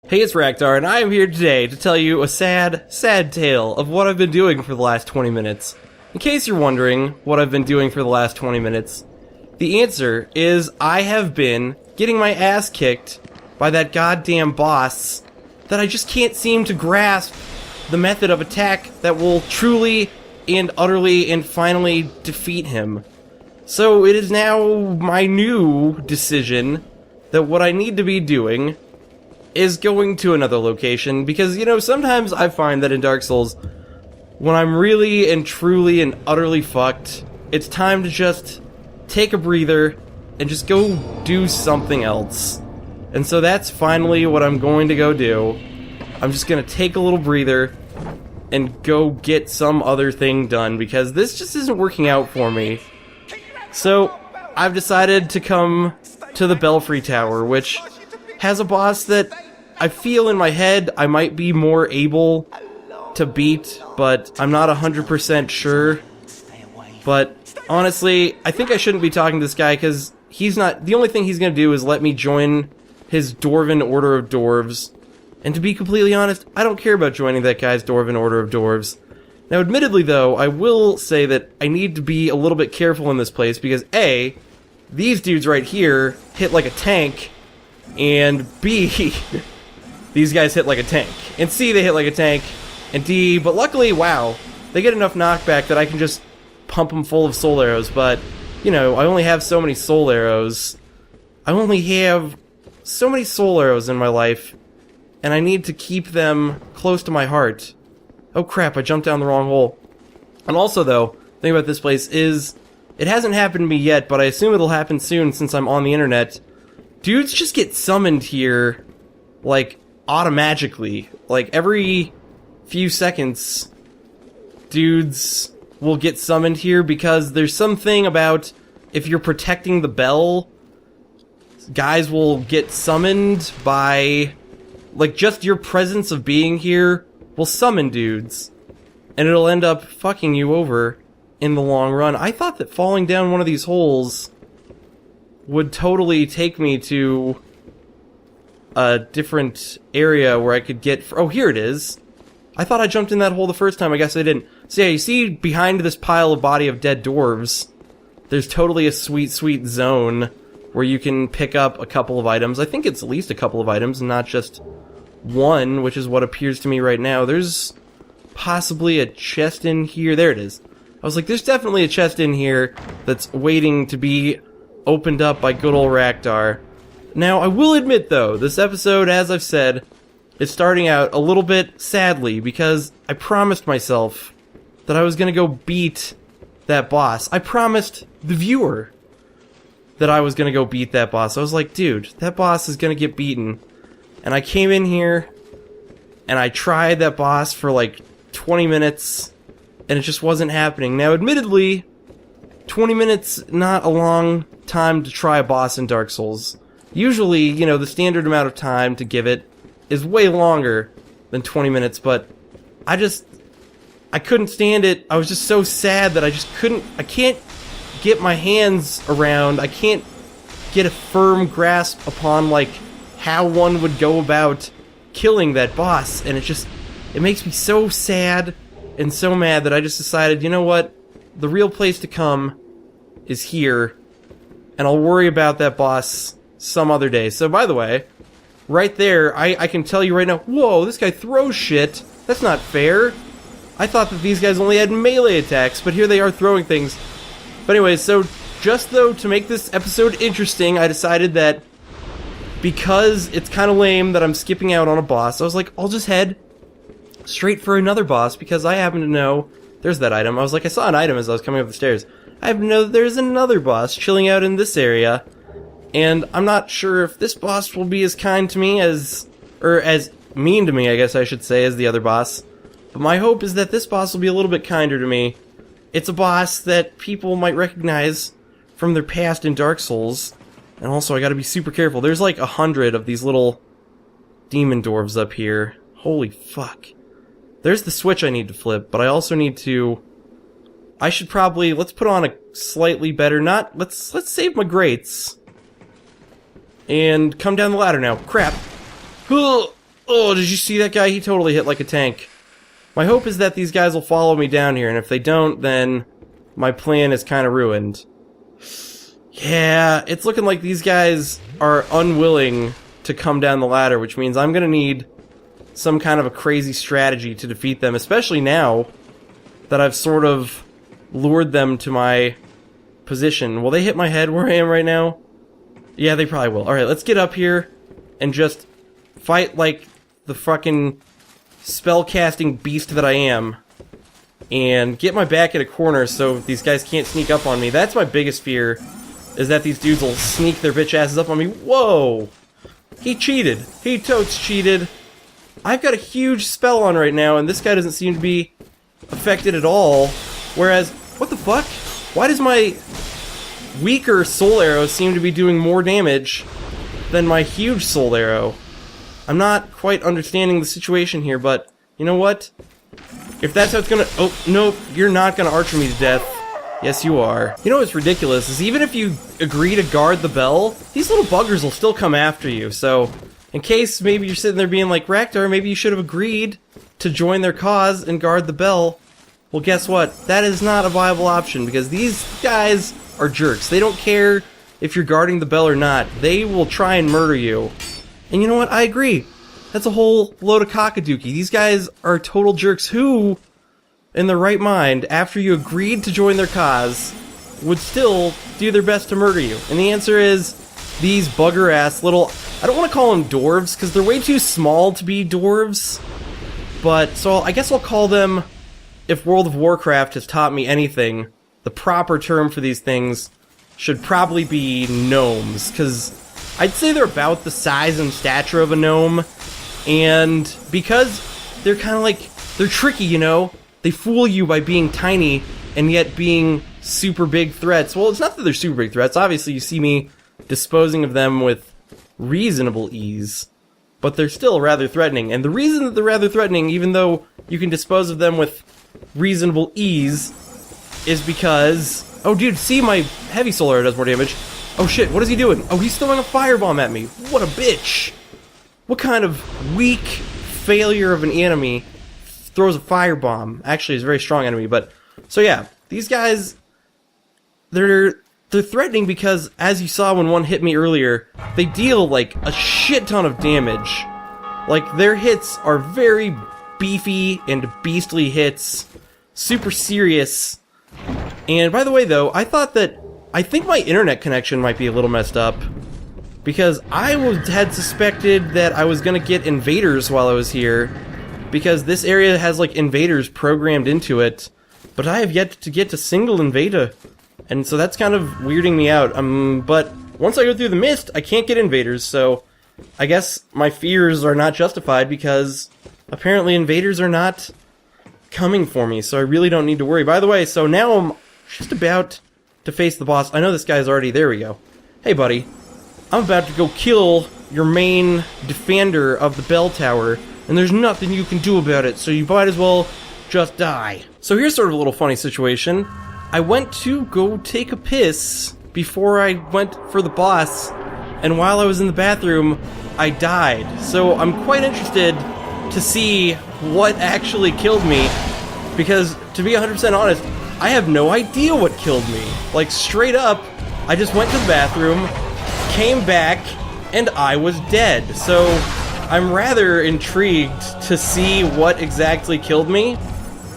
Hey, it's Raktar, and I am here today to tell you a sad, sad tale of what I've been doing for the last 20 minutes. In case you're wondering what I've been doing for the last 20 minutes, the answer is I have been getting my ass kicked by that goddamn boss that I just can't seem to grasp the method of attack that will truly and utterly and finally defeat him. So it is now my new decision that what I need to be doing is going to another location, because, you know, sometimes I find that in Dark Souls, when I'm really and truly and utterly fucked, it's time to just take a breather and just go do something else. And so that's finally what I'm going to go do. I'm just gonna take a little breather and go get some other thing done, because this just isn't working out for me. So I've decided to come to the Belfry Tower, which has a boss that I feel in my head I might be more able to beat, but I'm not 100% sure. But honestly, I think I shouldn't be talking to this guy, because he's not, the only thing he's gonna do is let me join his Dwarven Order of Dwarves. And to be completely honest, I don't care about joining that guy's Dwarven Order of Dwarves. Now, admittedly though, I will say that I need to be a little bit careful in this place, because A, these dudes right here hit like a tank, and B, these guys hit like a tank, and C, they hit like a tank, and D, but luckily, wow, they get enough knockback that I can just pump them full of soul arrows. But, you know, I only have so many soul arrows. I only have so many soul arrows in my life, and I need to keep them close to my heart. Oh crap, I jumped down the wrong hole. And also though, the thing about this place is, it hasn't happened to me yet, but I assume it'll happen soon since I'm on the internet. Dudes just get summoned here, like, automagically. Like, every few seconds, dudes will get summoned here, because there's something about, if you're protecting the bell, guys will get summoned by, like, just your presence of being here will summon dudes, and it'll end up fucking you over in the long run. I thought that falling down one of these holes would totally take me to a different area where I could get... Oh, here it is. I thought I jumped in that hole the first time. I guess I didn't. So yeah, you see behind this pile of body of dead dwarves, there's totally a sweet, sweet zone where you can pick up a couple of items. I think it's at least a couple of items, and not just one, which is what appears to me right now. There's possibly a chest in here. There it is. I was like, there's definitely a chest in here that's waiting to be opened up by good old Raktar. Now, I will admit, though, this episode, as I've said, is starting out a little bit sadly, because I promised myself that I was gonna go beat that boss. I promised the viewer that I was gonna go beat that boss. I was like, dude, that boss is gonna get beaten. And I came in here, and I tried that boss for like 20 minutes, and it just wasn't happening. Now, admittedly, 20 minutes, not a long time to try a boss in Dark Souls. Usually, you know, the standard amount of time to give it is way longer than 20 minutes, but I couldn't stand it. I was just so sad that I can't get my hands around, I can't get a firm grasp upon, like, how one would go about killing that boss, and it makes me so sad and so mad that I just decided, you know what, the real place to come is here, and I'll worry about that boss some other day. So, by the way, right there, I can tell you right now, whoa, this guy throws shit. That's not fair. I thought that these guys only had melee attacks, but here they are throwing things. But anyways, so just though to make this episode interesting, I decided that because it's kind of lame that I'm skipping out on a boss, I was like, I'll just head straight for another boss, because I happen to know there's that item. I was like, I saw an item as I was coming up the stairs. I happen to know that there's another boss chilling out in this area, and I'm not sure if this boss will be as kind to me as mean to me, I guess I should say, as the other boss. But my hope is that this boss will be a little bit kinder to me. It's a boss that people might recognize from their past in Dark Souls. And also, I gotta be super careful. There's like 100 of these little demon dwarves up here. Holy fuck. There's the switch I need to flip, but I also need to... I should probably... Let's put on a slightly better... Let's save my greats. And come down the ladder now. Crap. Oh, did you see that guy? He totally hit like a tank. My hope is that these guys will follow me down here, and if they don't, then my plan is kind of ruined. Yeah, it's looking like these guys are unwilling to come down the ladder, which means I'm gonna need some kind of a crazy strategy to defeat them, especially now that I've sort of lured them to my position. Will they hit my head where I am right now? Yeah, they probably will. Alright, let's get up here and just fight like the fucking spellcasting beast that I am. And get my back in a corner so these guys can't sneak up on me. That's my biggest fear, is that these dudes will sneak their bitch asses up on me. Whoa! He cheated. He totes cheated. I've got a huge spell on right now, and this guy doesn't seem to be affected at all. Whereas, what the fuck? Why does my weaker soul arrow seem to be doing more damage than my huge soul arrow? I'm not quite understanding the situation here, but you know what? If that's how it's gonna... Oh, nope, you're not gonna archer me to death. Yes, you are. You know what's ridiculous is even if you agree to guard the bell, these little buggers will still come after you, so in case maybe you're sitting there being like, Raktar, maybe you should have agreed to join their cause and guard the bell. Well, guess what? That is not a viable option, because these guys are jerks. They don't care if you're guarding the bell or not. They will try and murder you. And you know what? I agree. That's a whole load of cockadookey. These guys are total jerks who, in their right mind, after you agreed to join their cause, would still do their best to murder you. And the answer is these bugger-ass little... I don't want to call them dwarves, because they're way too small to be dwarves. But, so I guess I'll call them, if World of Warcraft has taught me anything, the proper term for these things should probably be gnomes, because I'd say they're about the size and stature of a gnome, and because they're kind of like, they're tricky, you know? They fool you by being tiny, and yet being super big threats. Well, it's not that they're super big threats, obviously you see me disposing of them with reasonable ease, but they're still rather threatening, and the reason that they're rather threatening, even though you can dispose of them with reasonable ease, is because... Oh, dude, see, my heavy soul arrow does more damage. Oh shit, what is he doing? Oh, he's throwing a firebomb at me. What a bitch! What kind of weak failure of an enemy throws a firebomb? Actually, he's a very strong enemy, but... So yeah, these guys... They're threatening because, as you saw when one hit me earlier, they deal, like, a shit ton of damage. Like, their hits are very beefy and beastly hits. Super serious. And, by the way, though, I think my internet connection might be a little messed up. Because I had suspected that I was gonna get invaders while I was here. Because this area has, like, invaders programmed into it. But I have yet to get to single invader. And so that's kind of weirding me out. But once I go through the mist, I can't get invaders, so I guess my fears are not justified because apparently invaders are not coming for me, so I really don't need to worry. By the way, so now I'm just about to face the boss. I know this guy's already... There we go. Hey, buddy. I'm about to go kill your main defender of the bell tower, and there's nothing you can do about it, so you might as well just die. So here's sort of a little funny situation. I went to go take a piss before I went for the boss, and while I was in the bathroom, I died. So I'm quite interested to see what actually killed me, because to be 100% honest, I have no idea what killed me. Like, straight up, I just went to the bathroom, came back, and I was dead. So I'm rather intrigued to see what exactly killed me.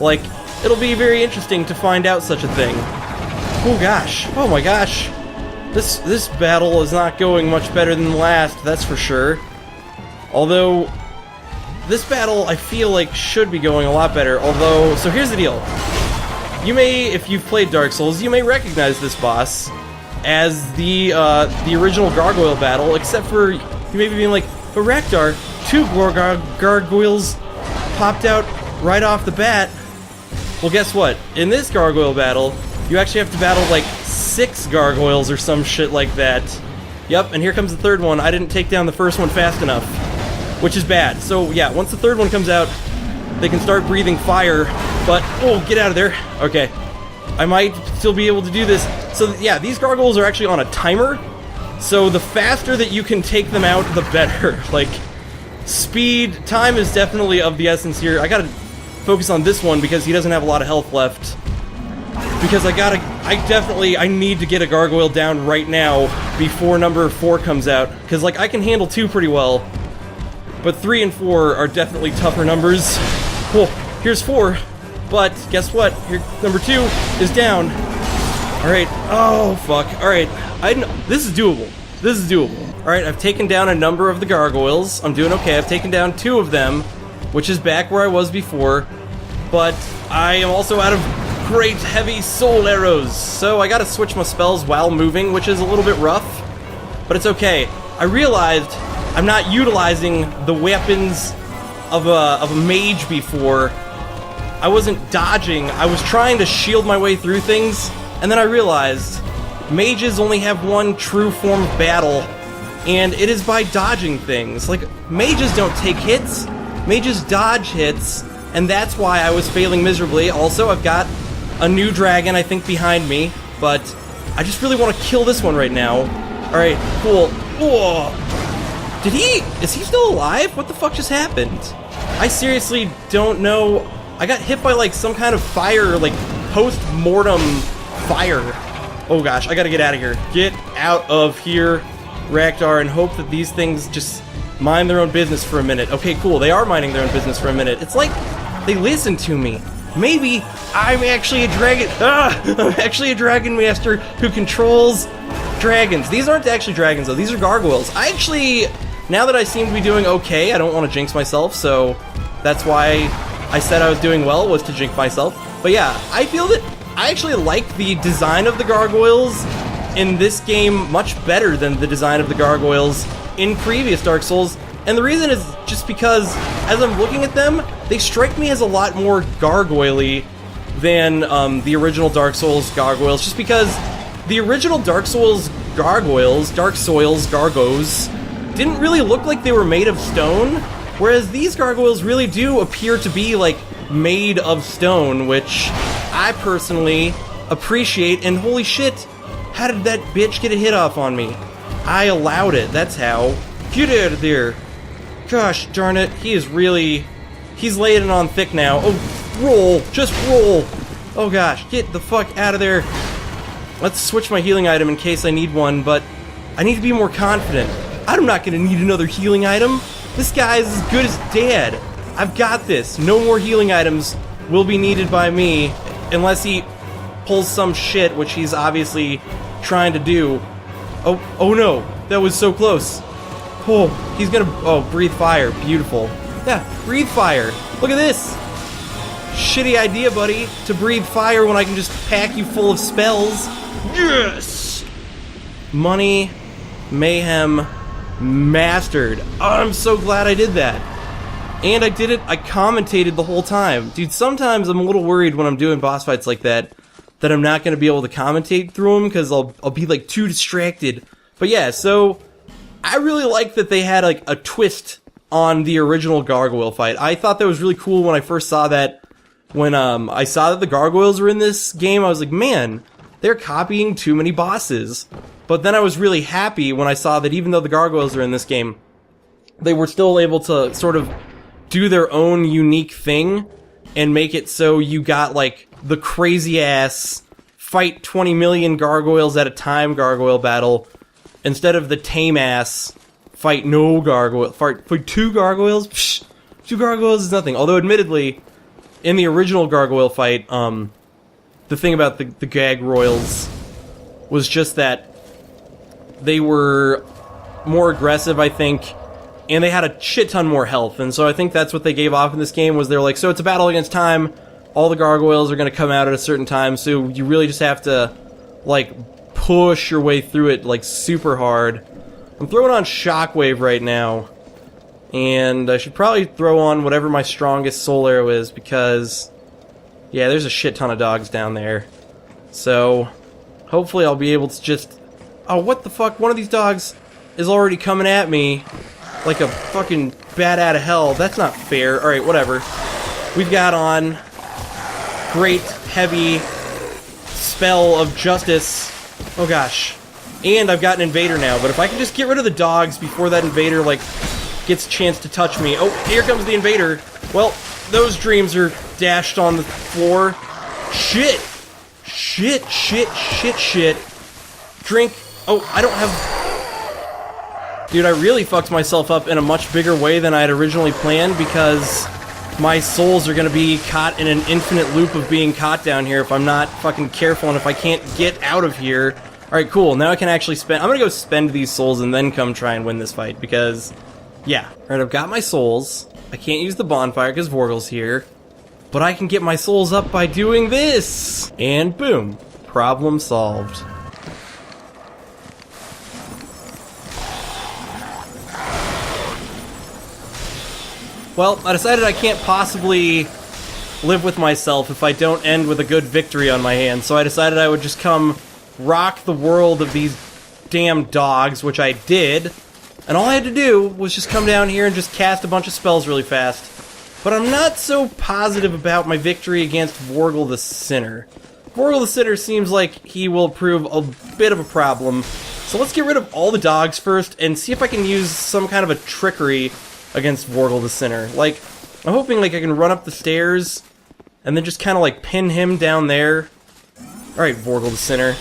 Like, it'll be very interesting to find out such a thing. Oh gosh. Oh my gosh. This battle is not going much better than the last, that's for sure. Although, this battle, I feel like, should be going a lot better. Although, so here's the deal. You may, if you've played Dark Souls, you may recognize this boss as the original Gargoyle battle, except for you may be being like, but Raktar, two Gargoyles popped out right off the bat. Well, guess what? In this Gargoyle battle, you actually have to battle, like, 6 Gargoyles or some shit like that. Yep, and here comes the third one. I didn't take down the first one fast enough, which is bad. So, yeah, once the third one comes out, they can start breathing fire, but... Oh, get out of there. Okay. I might still be able to do this. So, yeah, these Gargoyles are actually on a timer, so the faster that you can take them out, the better. Like, Time is definitely of the essence here. I gotta focus on this one because he doesn't have a lot of health left. Because I need to get a gargoyle down right now before number 4 comes out. Because, like, I can handle 2 pretty well. But 3 and 4 are definitely tougher numbers. Cool. Here's 4. But, guess what? Here, number 2 is down. Alright. Oh, fuck. Alright. This is doable. This is doable. Alright, I've taken down a number of the gargoyles. I'm doing okay. I've taken down 2 of them, which is back where I was before. But I am also out of great heavy soul arrows, so I gotta switch my spells while moving, which is a little bit rough, but it's okay. I realized I'm not utilizing the weapons of a mage before. I wasn't dodging, I was trying to shield my way through things, and then I realized mages only have one true form of battle, and it is by dodging things. Like, mages don't take hits, mages dodge hits, and that's why I was failing miserably. Also, I've got a new dragon, I think, behind me, but I just really want to kill this one right now. Alright, cool. Whoa! Is he still alive? What the fuck just happened? I seriously don't know. I got hit by, like, some kind of fire, like, post-mortem fire. Oh gosh, I gotta get out of here. Get out of here, Raktar, and hope that these things just mind their own business for a minute. Okay, cool, they are minding their own business for a minute. It's like they listen to me. Maybe I'm actually a dragon. I'm actually a dragon master who controls dragons. These aren't actually dragons, though. These are gargoyles. I actually, now that I seem to be doing okay, I don't want to jinx myself, so that's why I said I was doing well, was to jinx myself. But yeah, I feel that I actually like the design of the gargoyles in this game much better than the design of the gargoyles in previous Dark Souls. And the reason is just because, as I'm looking at them, they strike me as a lot more gargoyle-y than the original Dark Souls gargoyles, just because the original Dark Souls gargoyles, gargos, didn't really look like they were made of stone, whereas these gargoyles really do appear to be, like, made of stone, which I personally appreciate, and holy shit, how did that bitch get a hit off on me? I allowed it, that's how. Get out of there. Gosh darn it, he's laying it on thick now. Oh, roll, just roll. Oh gosh, get the fuck out of there. Let's switch my healing item in case I need one, but I need to be more confident. I'm not gonna need another healing item. This guy is as good as dead. I've got this. No more healing items will be needed by me unless he pulls some shit, which he's obviously trying to do. Oh no, that was so close. Oh, he's gonna, breathe fire, beautiful. Yeah, breathe fire, look at this. Shitty idea, buddy, to breathe fire when I can just pack you full of spells. Yes! Money, mayhem, mastered. Oh, I'm so glad I did that. And I did it, I commentated the whole time. Dude, sometimes I'm a little worried when I'm doing boss fights like that I'm not going to be able to commentate through them, because I'll be, like, too distracted. But yeah, so I really like that they had, like, a twist on the original gargoyle fight. I thought that was really cool when I first saw that. When I saw that the gargoyles were in this game, I was like, man, they're copying too many bosses. But then I was really happy when I saw that even though the gargoyles are in this game, they were still able to sort of do their own unique thing and make it so you got, like, the crazy-ass fight 20 million gargoyles at a time gargoyle battle instead of the tame-ass fight no gargoyle. Fight 2 gargoyles? Psh, 2 gargoyles is nothing. Although, admittedly, in the original gargoyle fight, the thing about the Gargoyles was just that they were more aggressive, I think, and they had a shit ton more health, and so I think that's what they gave off in this game, was they're like, so it's a battle against time, all the gargoyles are going to come out at a certain time, so you really just have to, like, push your way through it, like, super hard. I'm throwing on Shockwave right now, and I should probably throw on whatever my strongest soul arrow is, because, yeah, there's a shit ton of dogs down there. So, hopefully I'll be able to just... Oh, what the fuck? One of these dogs is already coming at me like a fucking bat out of hell. That's not fair. Alright, whatever. We've got on great, heavy spell of justice. Oh gosh. And I've got an invader now, but if I can just get rid of the dogs before that invader, like, gets a chance to touch me. Oh, here comes the invader. Well, those dreams are dashed on the floor. Shit. Shit, shit, shit, shit. Drink. Oh, I don't have... Dude, I really fucked myself up in a much bigger way than I had originally planned because my souls are gonna be caught in an infinite loop of being caught down here if I'm not fucking careful and if I can't get out of here. Alright, cool. Now I can actually spend... I'm gonna go spend these souls and then come try and win this fight because... Yeah. Alright, I've got my souls. I can't use the bonfire because Vorgel's here. But I can get my souls up by doing this! And boom. Problem solved. Well, I decided I can't possibly live with myself if I don't end with a good victory on my hands, so I decided I would just come rock the world of these damn dogs, which I did, and all I had to do was just come down here and just cast a bunch of spells really fast. But I'm not so positive about my victory against Vorgel the Sinner. Vorgel the Sinner seems like he will prove a bit of a problem, so let's get rid of all the dogs first and see if I can use some kind of a trickery against Vorgel the Sinner. Like, I'm hoping like I can run up the stairs and then just kind of like pin him down there. Alright, Vorgel the Sinner.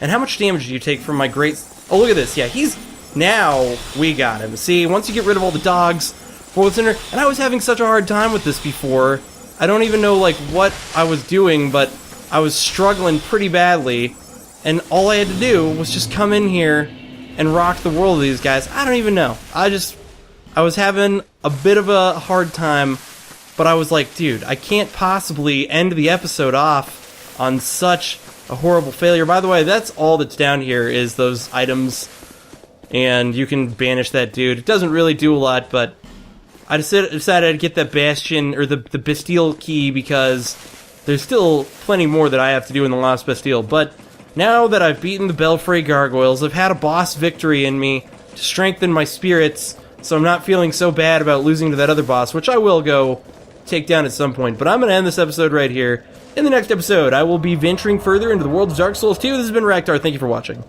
And how much damage do you take from my great... Oh, look at this. Yeah, he's... Now we got him. See, once you get rid of all the dogs, Vorgel the Sinner... And I was having such a hard time with this before. I don't even know like what I was doing, but I was struggling pretty badly. And all I had to do was just come in here and rock the world of these guys. I don't even know. I was having a bit of a hard time, but I was like, dude, I can't possibly end the episode off on such a horrible failure. By the way, that's all that's down here is those items, and you can banish that dude. It doesn't really do a lot, but I decided I'd get that Bastion, or the Bastille key, because there's still plenty more that I have to do in the Lost Bastille. But now that I've beaten the Belfry Gargoyles, I've had a boss victory in me to strengthen my spirits, so I'm not feeling so bad about losing to that other boss, which I will go take down at some point. But I'm going to end this episode right here. In the next episode, I will be venturing further into the world of Dark Souls 2. This has been Raktar. Thank you for watching.